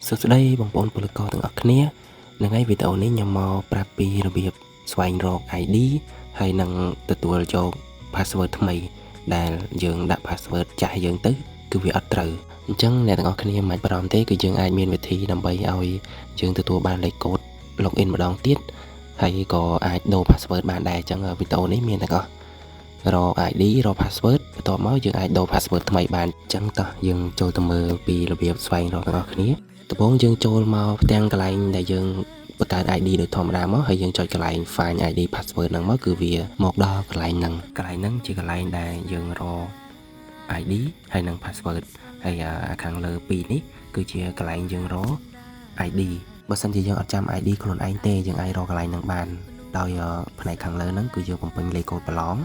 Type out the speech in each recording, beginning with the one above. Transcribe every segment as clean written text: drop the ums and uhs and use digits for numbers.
សួស្តីបងប្អូនពលករទាំងអស់គ្នានៅថ្ងៃវីដេអូនេះខ្ញុំមកប្រាប់ពីរបៀបស្វែងរក ID ហើយនឹងទទួលយក password ថ្មីដែលយើងដាក់ password ចាស់យើងទៅគឺវាអត់ត្រូវអញ្ចឹងអ្នកទាំងអស់គ្នាមិនបាច់បារម្ភទេគឺយើងអាចមានវិធីដើម្បីឲ្យយើងទទួលបានលេខកូដ login ម្ដងទៀតហើយក៏អាចដូរ password បានដែរអញ្ចឹងវីដេអូនេះមានទាំងអស់រក ID រក password បន្ទាប់មកយើងអាចដូរ password ថ្មីបានអញ្ចឹងតោះយើងចូលទៅមើលពីរបៀបស្វែងរកទាំងអស់គ្នាដំបូងយើងចូលមកផ្ទាំងកន្លែងដែលយើងបង្កើត ID ដូចធម្មតាមកហើយយើងចុចកន្លែង Find ID Password ហ្នឹងមកគឺវាមកដល់កន្លែងហ្នឹងជាកន្លែងដែលយើងរក ID ហើយនឹង Password ហើយខាងលើពីរនេះគឺជាកន្លែងយើងរក ID បើសិនជាយើងអត់ចាំ ID ខ្លួនឯងទេយើងអាចរកកន្លែងហ្នឹងបានដោយផ្នែកខាងលើហ្នឹងគឺយើងបំពេញលេខកូដប្រឡង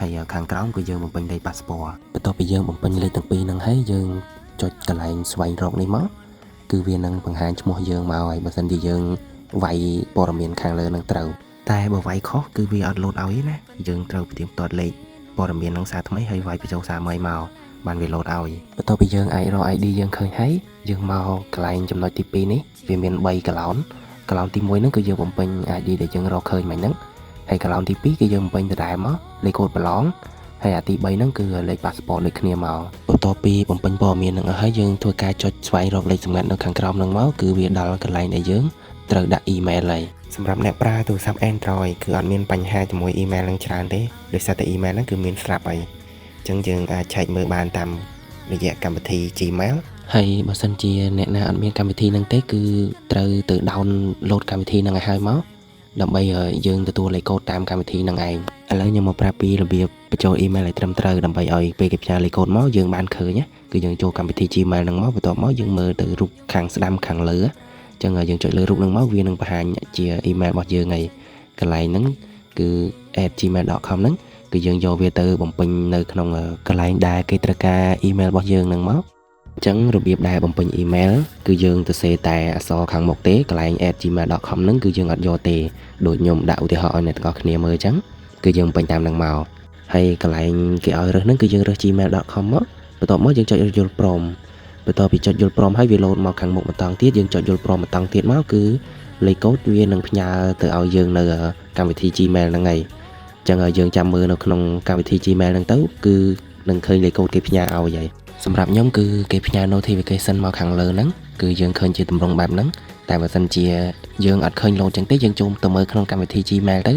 ហើយខាងក្រោមគឺយើងបំពេញលេខ Passport បន្ទាប់ពីយើងបំពេញលេខទាំងពីរហ្នឹងហើយយើងចុចកន្លែងស្វែងរកនេះមកគឺវានឹងបង្ហាញឈ្មោះយើងមកហើយបើសិនជាយើងវាយព័ត៌មានខាងលើនឹងត្រូវតែបើវាយខុសគឺវាអត់លោតឲ្យណាយើងត្រូវផ្ទៀងផ្ទាត់លេខព័ត៌មាននឹងសារថ្មីហើយវាយបញ្ចូលសារថ្មីមកបានវាលោតឲ្យបន្ទាប់ពីយើងអាចរក ID យើងឃើញហើយយើងមកកន្លែងចំណុចទី2នេះវាមាន3កឡោនទី1ហ្នឹងគឺយើងបំពេញ ID ដែលយើងរកឃើញមិញហ្នឹងហើយកឡោនទី2គឺយើងបំពេញដដែលមកលេខកូដប្រឡងហើយអាទី3ហ្នឹងគឺលេខ passport ដូចគ្នាមកបន្ទាប់ពីបំពេញព័ត៌មានហ្នឹងហើយយើងធ្វើការចុចស្វែងរកលេខសម្ងាត់នៅខាងក្រោមហ្នឹងមកគឺវាដល់កន្លែងដែលយើងត្រូវដាក់ email ហើយសម្រាប់អ្នកប្រើទូរស័ព្ទ Android គឺអត់មានបញ្ហាជាមួយ email ហ្នឹងច្រើនទេដោយសារតែ email ហ្នឹងគឺមានស្រាប់ហើយអញ្ចឹងយើងអាចឆែកមើលបានតាមរយៈកម្មវិធី Gmail ហើយបើសិនជាអ្នកណាអត់មានកម្មវិធីហ្នឹងទេគឺត្រូវទៅ download កម្មវិធីហ្នឹងឲ្យហើយមកដើម្បីយើងទទួលលេខកូដតាមកម្មវិធីហ្នឹងឯងឥឡូវខ្ញុំមកប្រាប់ពីរបៀបបញ្ចូល email ឲ្យត្រឹមត្រូវដើម្បីឲ្យពេលគេផ្ញើលេខកូដមកយើងបានឃើញគឺយើងចូលកម្មវិធី Gmail ហ្នឹងមកបន្ទាប់មកយើងមើលទៅរូបខាងស្ដាំខាងលើអញ្ចឹងយើងចុចលើរូបហ្នឹងមកវានឹងបង្ហាញជា email របស់យើងហើយកន្លែងហ្នឹងគឺ @gmail.com ហ្នឹងគឺយើងយកវាទៅបំពេញនៅក្នុងកន្លែងដែលគេត្រូវការ email របស់យើងហ្នឹងមកអញ្ចឹងរបៀបដែលបំពេញ email គឺយើងទៅសេតែអក្សរខាងមុខទេកន្លែង @gmail.com ហ្នឹងគឺយើងអត់យកទេដូចខ្ញុំដាក់ឧទាហរណ៍ឲ្យអ្នកទាំងអស់គ្នាមើលអញ្ចឹងគឺយើងបំពេញតាមហ្នឹងមកហើយកន្លែងគេឲ្យរើសហ្នឹងគឺយើងរើស gmail.com មកបន្ទាប់មកយើងចុចយល់ព្រមបន្ទាប់ពីចុចយល់ព្រមហើយវាលោតមកខាងមុខបន្តទៀតយើងចុចយល់ព្រមបន្តទៀតមកគឺលេខកូដវានឹងផ្ញើទៅឲ្យយើងនៅកម្មវិធី Gmail ហ្នឹងហើយអញ្ចឹងយើងចាំមើលនៅក្នុងកម្មវិធី Gmail ហ្នឹងទៅគឺនឹងឃើញលេខកូដគេផ្ញើឲ្យហើយសម្រាប់ខ្ញុំគឺគេផ្ញើ notification មកខាងលើហ្នឹងគឺយើងឃើញជាទម្រង់បែបហ្នឹងតែបើសិនជាយើងអត់ឃើញលោតចឹងទេយើងចូលទៅមើលក្នុងកម្មវិធី Gmail ទៅ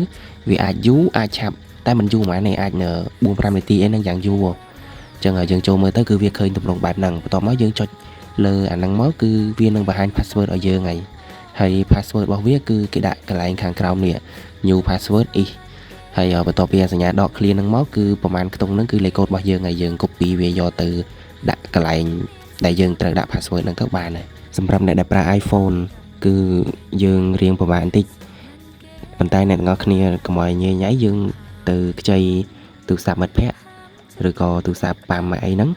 វាអាចយូរអាចឆាប់តែមិនយូរហ្មងនេះអាចនៅ 4-5 នាទីអីហ្នឹងយ៉ាងយូរអញ្ចឹងយើងចូលមើលទៅគឺវាឃើញទម្រង់បែបហ្នឹងបន្ទាប់មកយើងចុចលើអាហ្នឹងមកគឺវានឹងបង្ហាញ password ឲ្យយើងហើយ password របស់វាគឺគេដាក់កន្លែងខាងក្រោមនេះ new password is ហើយបន្ទាប់ពីសញ្ញាដក clear ហ្នឹងមកគឺប្រហែលខ្ទង់ហ្នឹងគឺលេខកូដរបស់យើងហើយយើង copy វាយកទៅដាក់កន្លែងដែលយើងត្រូវដាក់ password ហ្នឹងទៅបានហើយសម្រាប់អ្នកដែលប្រើ iPhone គឺយើងរៀងពិបាកបន្តិចប៉ុន្តែអ្នកទាំងអស់គ្នាកុំឲ្យញ៉ៃញ៉ៃយើងទៅខ្ចីទូរស័ព្ទមិត្តភ័ក្តិឬក៏ទូរស័ព្ទប៉ាម៉ាក់អីហ្នឹង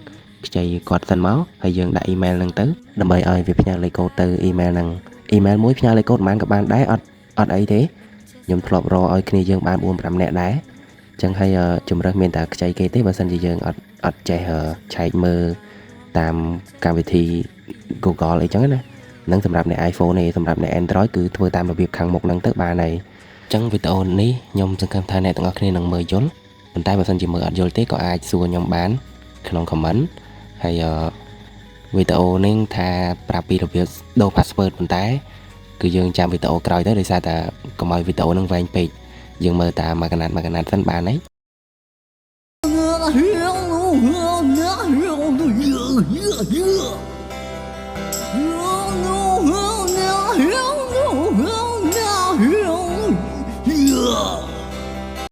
ខ្ចីគាត់សិនមកហើយយើងដាក់ email ហ្នឹងទៅដើម្បីឲ្យវាផ្ញើលេខកូដទៅ email ហ្នឹង email មួយផ្ញើលេខកូដប៉ុន្មានក៏បានដែរអត់អីទេខ្ញុំធ្លាប់រកឲ្យគ្នាយើងបាន 4-5 នាក់ដែរអញ្ចឹងហើយជំរើសមានតែខ្ចីគេទេបើសិនជាយើងអត់ចេះឆែកមើលតាមកម្មវិធី Google អីចឹងណានឹងសម្រាប់អ្នក iPhone ទេសម្រាប់អ្នក Android គឺធ្វើតាមរបៀបខាងមុខហ្នឹងទៅបានហើយអញ្ចឹងវីដេអូនេះខ្ញុំសង្ឃឹមថាអ្នកទាំងអស់គ្នានឹងមើលយល់ប៉ុន្តែបើសិនជាមើលអត់យល់ទេក៏អាចសួរខ្ញុំបានក្នុង comment ហើយវីដេអូនេះថាប្រាប់ពីរបៀបដូរ password ប៉ុន្តែគឺយើងចាំវីដេអូក្រោយទៅដោយសារតែកុំឲ្យវីដេអូហ្នឹងវែងពេកយើងមើលតាមមួយកណាត់សិនបានហើយ